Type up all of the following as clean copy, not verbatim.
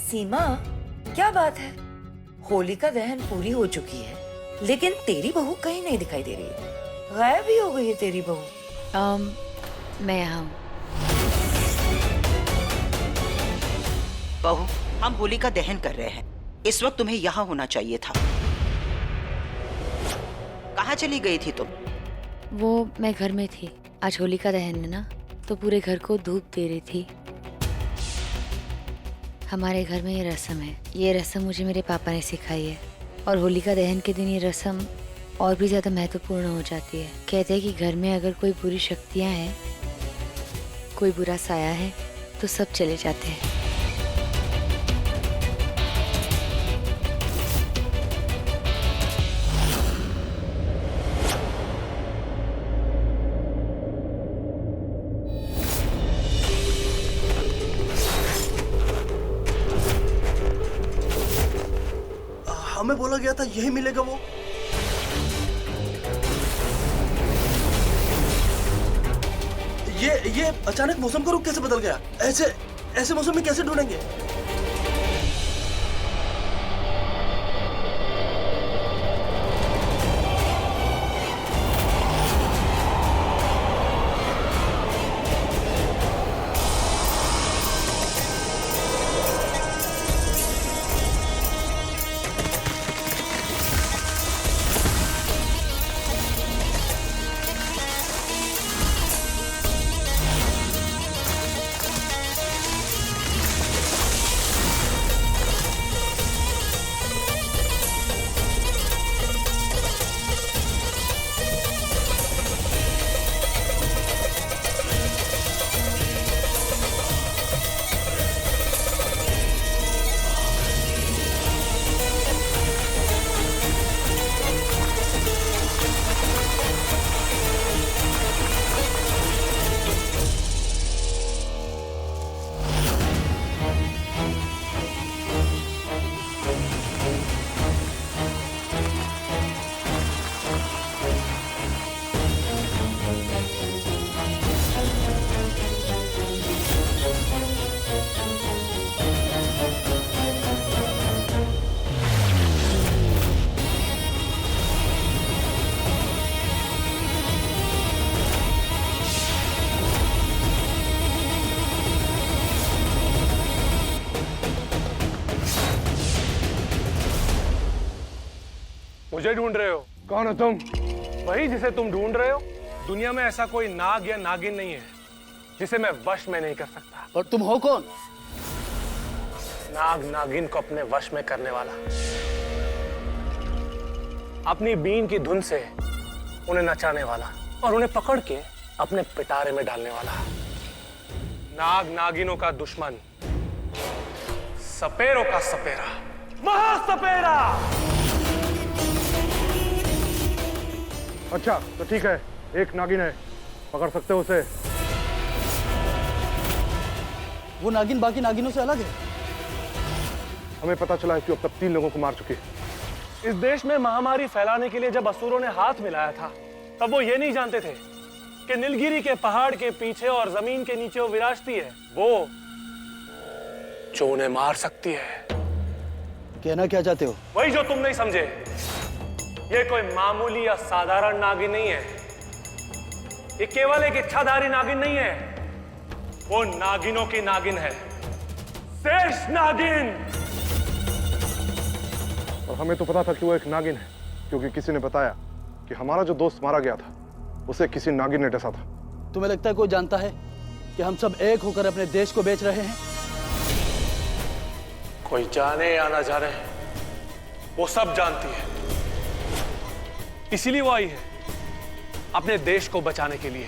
सीमा, क्या बात है? होलिका दहन पूरी हो चुकी है, लेकिन तेरी बहू कहीं नहीं दिखाई दे रही है। गायब ही हो गई है तेरी बहू। मैं यहाँ हूँ। बहू, हम होलिका दहन कर रहे हैं। इस वक्त तुम्हें यहाँ होना चाहिए था। कहाँ चली गई थी तुम? वो मैं घर में थी। आज होलिका दहन है ना, तो पूरे घर को धूप दे रही थी। हमारे घर में ये रस्म है। ये रस्म मुझे मेरे पापा ने सिखाई है, और होलिका दहन के दिन ये रस्म और भी ज़्यादा महत्वपूर्ण हो जाती है। कहते हैं कि घर में अगर कोई बुरी शक्तियाँ हैं, कोई बुरा साया है, तो सब चले जाते हैं। हमें बोला गया था यही मिलेगा वो। ये अचानक मौसम का रुख कैसे बदल गया? ऐसे मौसम में कैसे ढूंढेंगे? मुझे ढूंढ रहे हो? कौन हो तुम? वही जिसे तुम ढूंढ रहे हो। दुनिया में ऐसा कोई नाग या नागिन नहीं है जिसे मैं वश में नहीं कर सकता। और तुम हो कौन? नाग नागिन को अपने वश में करने वाला, अपनी बीन की धुन से उन्हें नचाने वाला और उन्हें पकड़ के अपने पिटारे में डालने वाला। नाग नागिनों का दुश्मन, सपेरों का सपेरा, महासपेरा। अच्छा तो ठीक है, एक नागिन है, पकड़ सकते हो उसे। वो नागिन बाकी नागिनों से अलग है। हमें पता चला है कि अब तक 3 लोगों को मार चुकी है। इस देश में महामारी फैलाने के लिए जब असुरों ने हाथ मिलाया था, तब वो ये नहीं जानते थे कि नीलगिरी के पहाड़ के पीछे और जमीन के नीचे वो विराजती है, वो जो उन्हें मार सकती है। कहना क्या चाहते हो? वही जो तुम नहीं समझे। ये कोई मामूली या साधारण नागिन नहीं है। ये केवल एक इच्छाधारी नागिन नहीं है, वो नागिनों की नागिन है, शेष नागिन। और हमें तो पता था कि वो एक नागिन है, क्योंकि किसी ने बताया कि हमारा जो दोस्त मारा गया था उसे किसी नागिन ने डसा था। तुम्हें लगता है कोई जानता है कि हम सब एक होकर अपने देश को बेच रहे हैं? कोई जाने या ना जाने, वो सब जानती है। इसीलिए वो आई है, अपने देश को बचाने के लिए।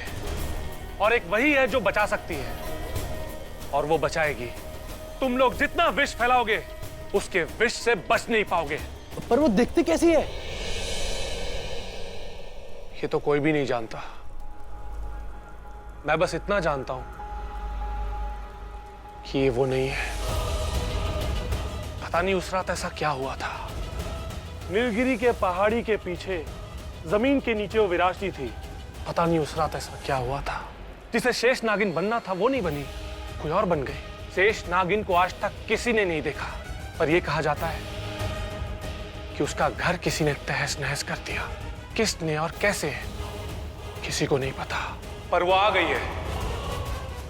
और एक वही है जो बचा सकती है, और वो बचाएगी। तुम लोग जितना विष फैलाओगे, उसके विष से बच नहीं पाओगे। पर वो दिखती कैसी है? ये तो कोई भी नहीं जानता। मैं बस इतना जानता हूं कि ये वो नहीं है। पता नहीं उस रात ऐसा क्या हुआ था। नीलगिरी के पहाड़ी के पीछे, जमीन के नीचे वो विराजती थी। पता नहीं उस रात ऐसा क्या हुआ था। जिसे शेष नागिन बनना था वो नहीं बनी, कोई और बन गई। शेष नागिन को आज तक किसी ने नहीं देखा, पर यह कहा जाता है कि उसका घर किसी ने तहस नहस कर दिया। किसने और कैसे, किसी को नहीं पता, पर वो आ गई है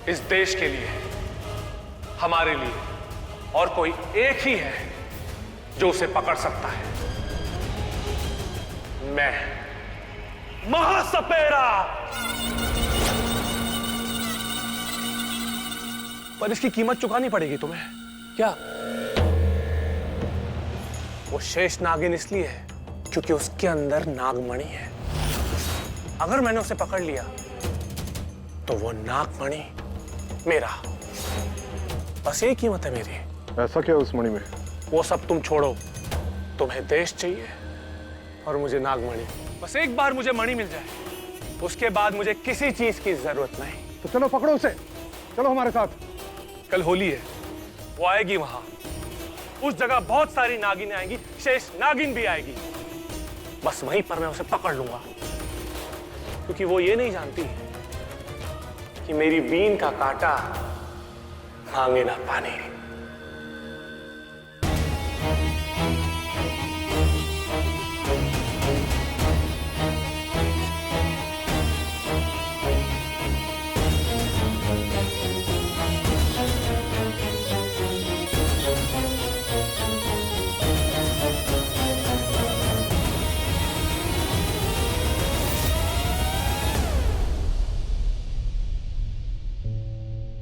इस देश के लिए, हमारे लिए, और कोई एक ही है जो उसे पकड़ सकता है। मैं, महासपेरा। पर इसकी कीमत चुकानी पड़ेगी तुम्हें। क्या? वो शेष नागिन इसलिए है क्योंकि उसके अंदर नागमणि है। अगर मैंने उसे पकड़ लिया तो वो नागमणि मेरा, बस यही कीमत है मेरी। ऐसा क्या उस मणि में? वो सब तुम छोड़ो, तुम्हें देश चाहिए और मुझे नागमणि। बस एक बार मुझे मणि मिल जाए, उसके बाद मुझे किसी चीज की जरूरत नहीं। तो चलो पकड़ो उसे, चलो हमारे साथ। कल होली है, वो आएगी वहां। उस जगह बहुत सारी नागिनें आएंगी, शेष नागिन भी आएगी। बस वहीं पर मैं उसे पकड़ लूंगा, क्योंकि वो ये नहीं जानती कि मेरी बीन का कांटा मांगे ना पानी।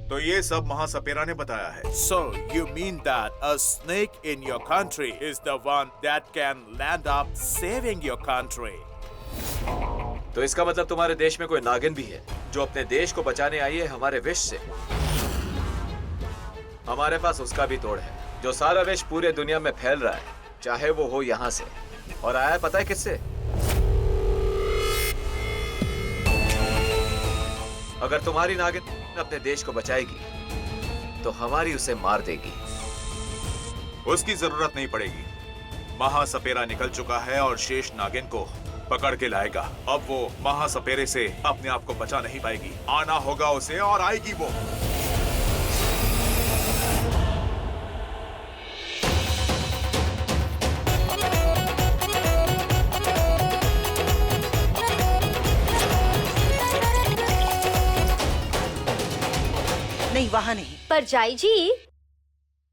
तो ये सब महासपेरा ने बताया है। So you mean that a snake in your country is the one that can land up saving your country? तो इसका मतलब तुम्हारे देश में कोई नागिन भी है जो अपने देश को बचाने आई है हमारे विष से। हमारे पास उसका भी तोड़ है, जो सारा विष पूरे दुनिया में फैल रहा है, चाहे वो हो यहाँ से। और आया है पता है किससे? अगर तुम्हारी नागिन अपने देश को बचाएगी तो हमारी उसे मार देगी। उसकी जरूरत नहीं पड़ेगी। महासपेरा निकल चुका है और शेष नागिन को पकड़ के लाएगा। अब वो महासपेरे से अपने आप को बचा नहीं पाएगी। आना होगा उसे और आएगी वो। नहीं, वहां नहीं। पर जाई जी,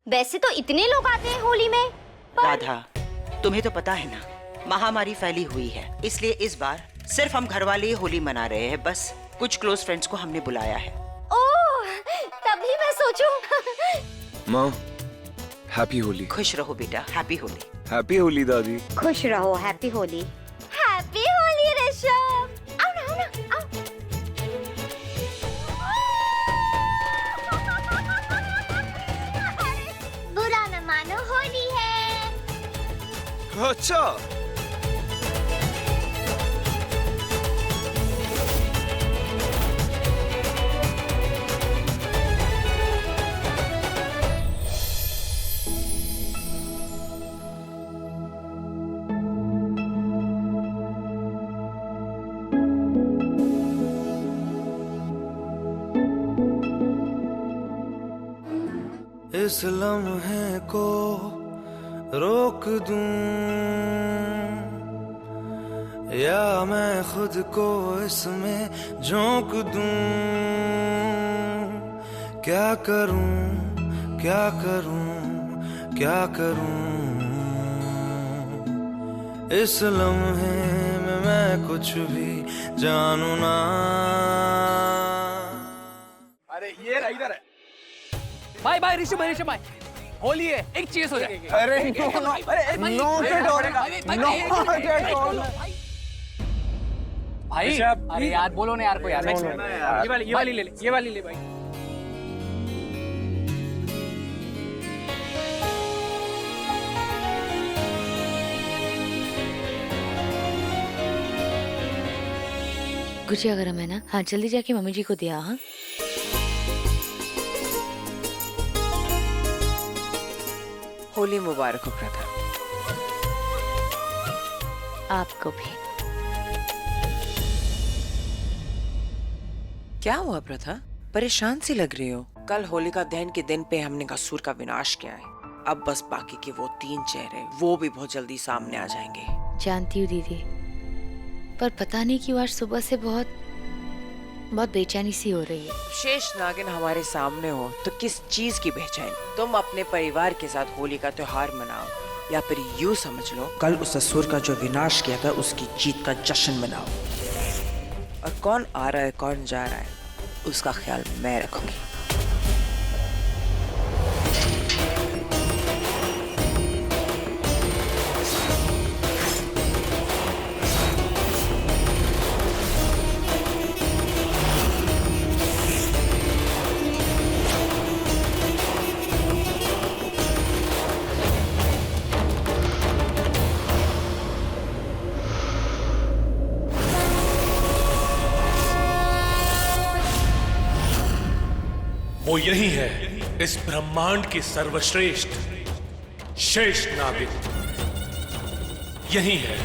वैसे तो इतने लोग आते हैं होली में। राधा, तुम्हें तो पता है ना, महामारी फैली हुई है, इसलिए इस बार सिर्फ हम घर वाले ही होली मना रहे हैं। बस कुछ क्लोज फ्रेंड्स को हमने बुलाया है। ओह, तभी मैं सोचूं। माँ, हैप्पी होली। खुश रहो बेटा, हैप्पी होली। हैप्पी होली दादी। खुश रहो, हैप्पी होली। हैप्पी होली ऋषभ। आओ ना, आओ ना, आओ। बुरा न मानो, होली है। अच्छा, इस लम्हे को रोक दूं या मैं खुद को इसमें झोंक दूं। क्या करूं, क्या करूं, क्या करूं। इस लम्हे में मैं कुछ भी जानू ना। अरे ये रहा, इधर है। भाई भाई ऋषभ भाई, ऋषभ भाई, होली है, एक चीज हो जाए। अरे भाई अरे यार बोलो ना यार, कोई यार। ये वाली ले ले, ये वाली ले भाई। गुजिया गरम है ना? हाँ, जल्दी जाके मम्मी जी को दिया। हाँ, होली मुबारक हो प्रथा। आपको भी। क्या हुआ प्रथा, परेशान सी लग रही हो? कल होलिका दहन के दिन पे हमने असुर का विनाश किया है। अब बस बाकी के वो 3 चेहरे वो भी बहुत जल्दी सामने आ जाएंगे। जानती हूँ दीदी, पर पता नहीं क्यों आज सुबह से बहुत बेचैनी सी हो रही है। शेष नागिन हमारे सामने हो तो किस चीज की बेचैनी? तुम अपने परिवार के साथ होली का त्योहार मनाओ, या फिर यूं समझ लो कल उस असुर का जो विनाश किया था उसकी जीत का जश्न मनाओ। और कौन आ रहा है कौन जा रहा है उसका ख्याल मैं रखूंगी। वो यही है, इस ब्रह्मांड की सर्वश्रेष्ठ शेष नागिन यही है।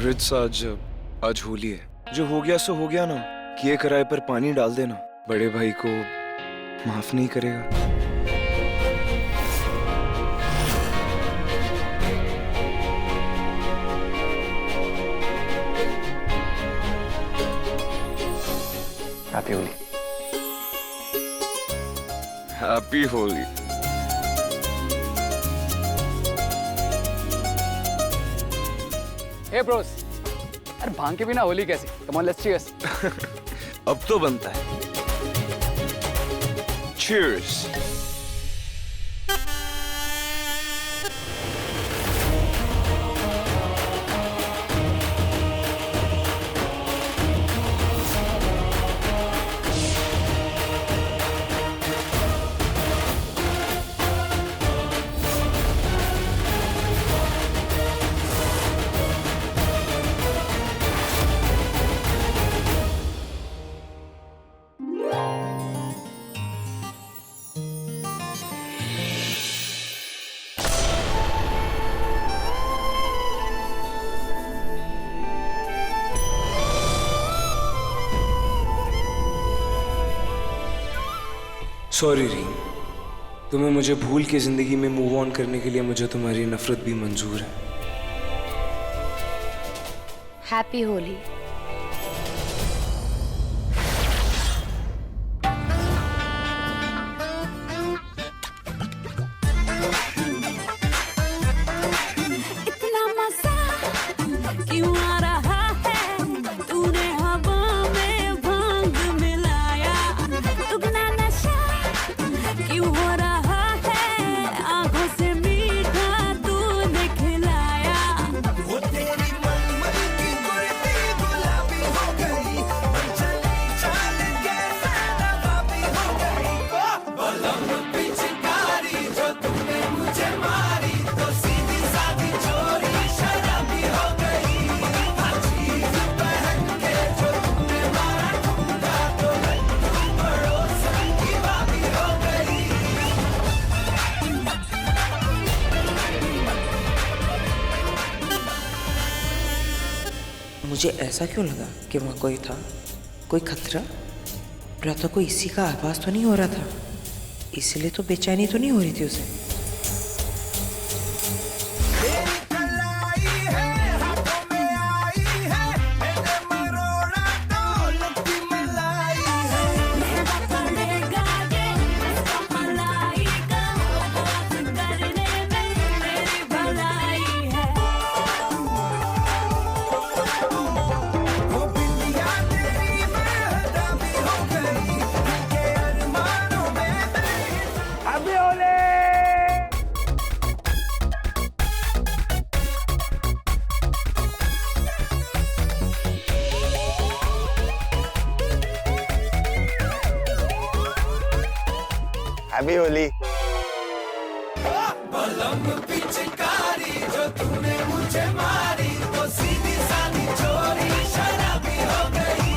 रिट्स, आज होली है। जो हो गया सो हो गया ना। किए कराए पर पानी डाल देना। बड़े भाई को माफ नहीं करेगा। हैप्पी होली। हैप्पी होली। हे ब्रोस, अरे भांग के बिना होली कैसे? Come on let's cheers. अब तो बनता है। Cheers. सॉरी रीम, तुम्हें मुझे भूल के जिंदगी में मूव ऑन करने के लिए मुझे तुम्हारी नफरत भी मंजूर है। हैप्पी होली। मुझे ऐसा क्यों लगा कि वहाँ कोई था, कोई खतरा? रात को इसी का आवाज तो नहीं हो रहा था, इसलिए तो बेचैनी तो नहीं हो रही थी उसे। हैप्पी होली। जो तूने मुझे मारी तो सीधी सादी चोरी शराबी हो गई।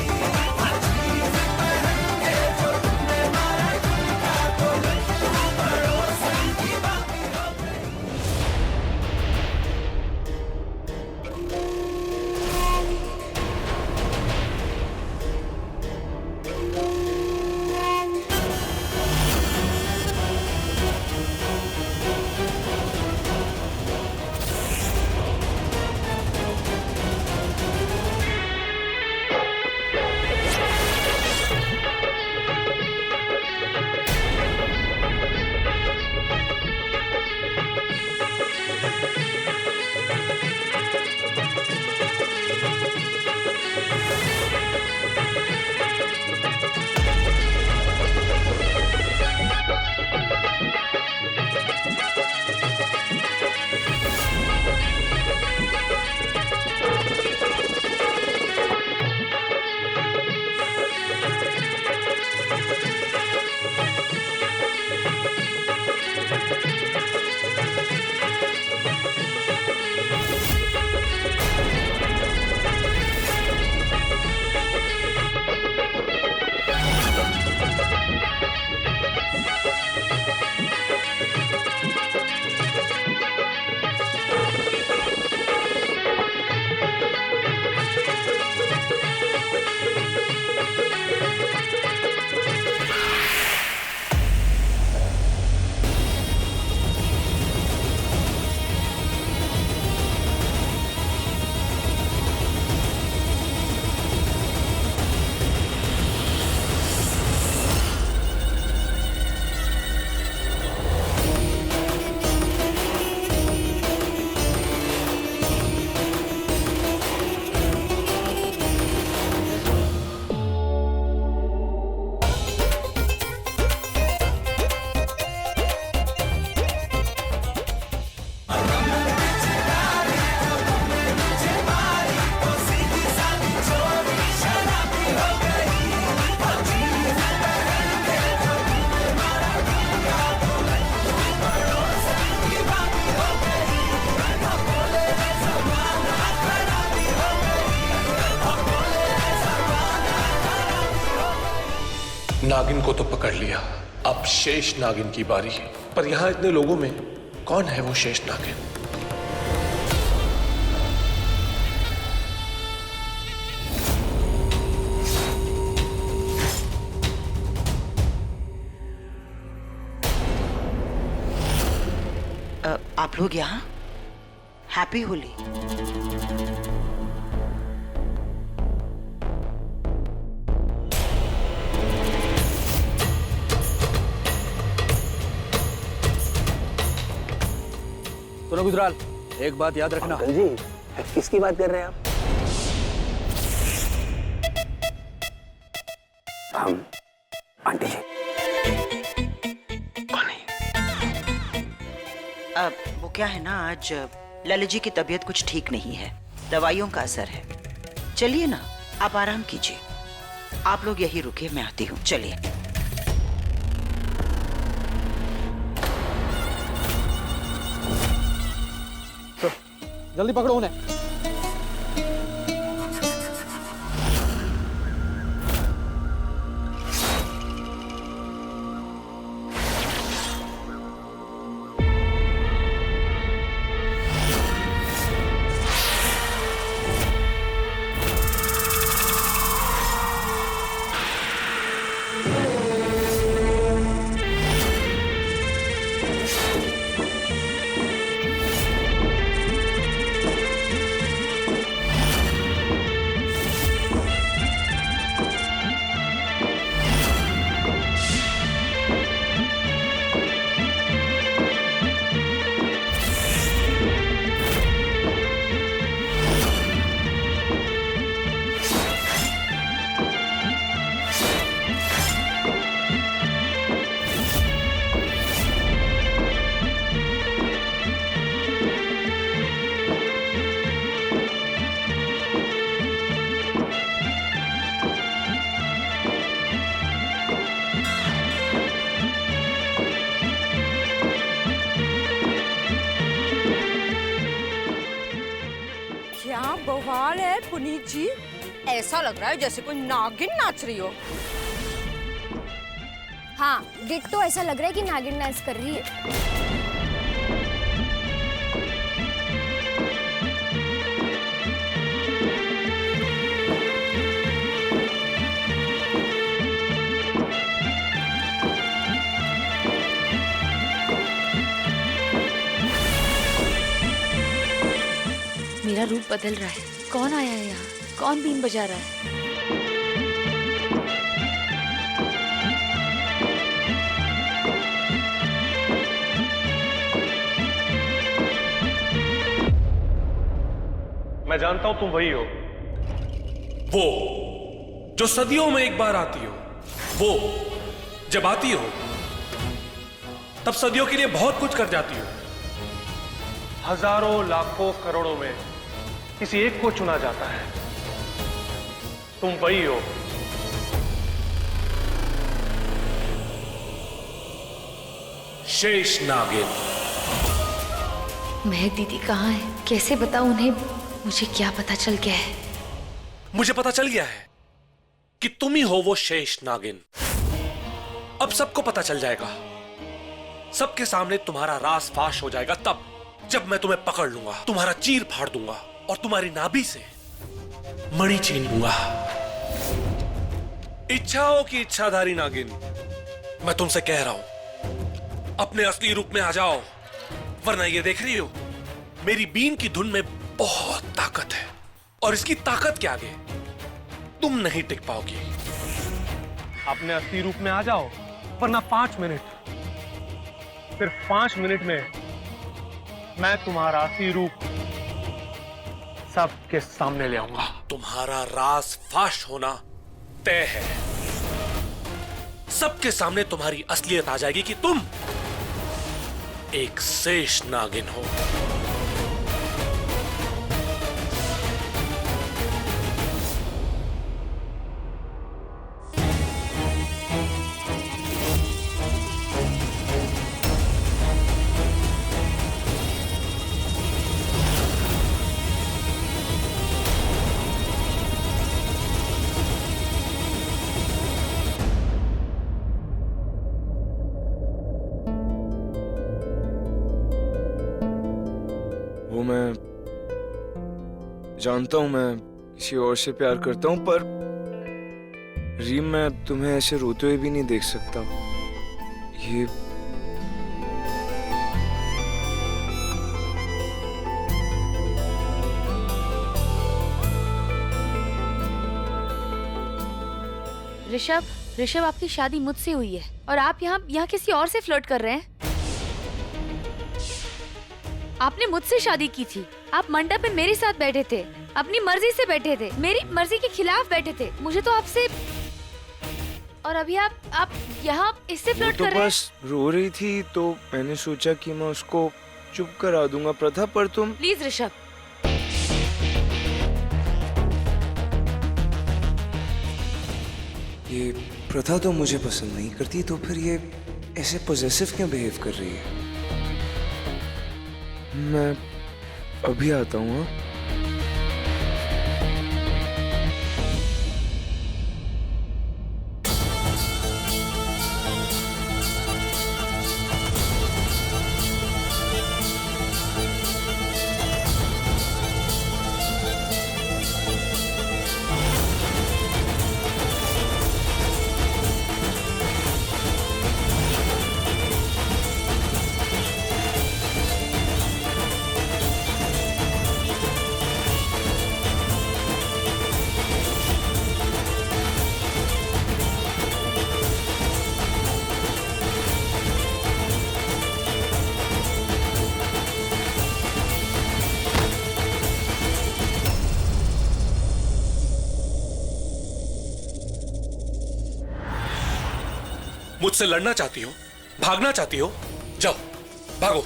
नागिन को तो पकड़ लिया, अब शेष नागिन की बारी है। पर यहां इतने लोगों में कौन है वो शेष नागिन? आप लोग यहाँ? हैप्पी होली। सुनो गुजराल, एक बात याद रखना। अंकल जी, किसकी बात कर रहे हैं आप? हम आंटी जी। वो क्या है ना, आज ललित जी की तबीयत कुछ ठीक नहीं है, दवाइयों का असर है। चलिए ना, आप आराम कीजिए। आप लोग यही रुकिए, मैं आती हूँ। चलिए। जल्दी पकड़ो उन्हें। बवाल है पुनीत जी, ऐसा लग रहा है जैसे कोई नागिन नाच रही हो। हाँ, डिट्टो ऐसा लग रहा है कि नागिन डांस कर रही है। मेरा रूप बदल रहा है। कौन आया है यहाँ? कौन बीन बजा रहा है? मैं जानता हूं तुम वही हो, वो जो सदियों में एक बार आती हो। वो जब आती हो तब सदियों के लिए बहुत कुछ कर जाती हो। हजारों लाखों करोड़ों में किसी एक को चुना जाता है। तुम वही हो। शेष नागिन। महक दीदी कहाँ है? कैसे बताऊं उन्हें? मुझे क्या पता चल गया है? मुझे पता चल गया है कि तुम ही हो वो शेष नागिन। अब सबको पता चल जाएगा, सबके सामने तुम्हारा राज फाश हो जाएगा तब जब मैं तुम्हें पकड़ लूंगा, तुम्हारा चीर फाड़ दूंगा और तुम्हारी नाभि से मणि छीन लूंगा। इच्छाओं की इच्छाधारी नागिन, मैं तुमसे कह रहा हूं, अपने असली रूप में आ जाओ, वरना ये देख रही हो, मेरी बीन की धुन में बहुत ताकत है और इसकी ताकत के आगे तुम नहीं टिक पाओगी। अपने असली रूप में आ जाओ, वरना 5 मिनट, सिर्फ 5 मिनट में मैं तुम्हारा असली रूप सबके सामने ले आऊंगा। तुम्हारा राज फाश होना तय है। सबके सामने तुम्हारी असलियत आ जाएगी कि तुम एक शेष नागिन हो। मैं जानता हूं मैं किसी और से प्यार करता हूं, पर रीम मैं तुम्हें ऐसे रोते हुए भी नहीं देख सकता। ये ऋषभ, ऋषभ आपकी शादी मुझसे हुई है और आप यहाँ किसी और से फ्लर्ट कर रहे हैं। आपने मुझसे शादी की थी, आप मंडप में मेरे साथ बैठे थे, अपनी मर्जी से बैठे थे, मेरी मर्जी के खिलाफ बैठे थे। मुझे तो आपसे, और अभी आप यहाँ इससे फ्लर्ट तो कर रहे हैं। बस रो रही थी तो मैंने सोचा कि मैं उसको चुप करा दूंगा प्रथा, पर तुम प्लीज ऋषभ, ये प्रथा तो मुझे पसंद नहीं करती, तो फिर ये ऐसे पॉजेसिव क्यों बिहेव कर रही है? मैं अभी आता हूँ। हाँ? मुझसे लड़ना चाहती हो, भागना चाहती हो, जाओ भागो।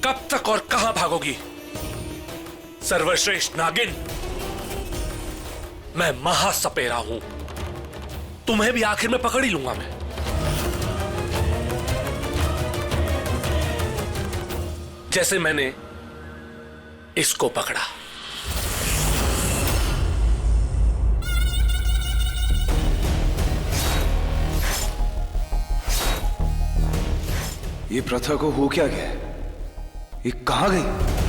कब तक और कहां भागोगी सर्वश्रेष्ठ नागिन? मैं महासपेरा हूं, तुम्हें भी आखिर में पकड़ ही लूंगा मैं। जैसे मैंने इसको पकड़ा। ये प्रथा को हो क्या गया? ये कहाँ गई?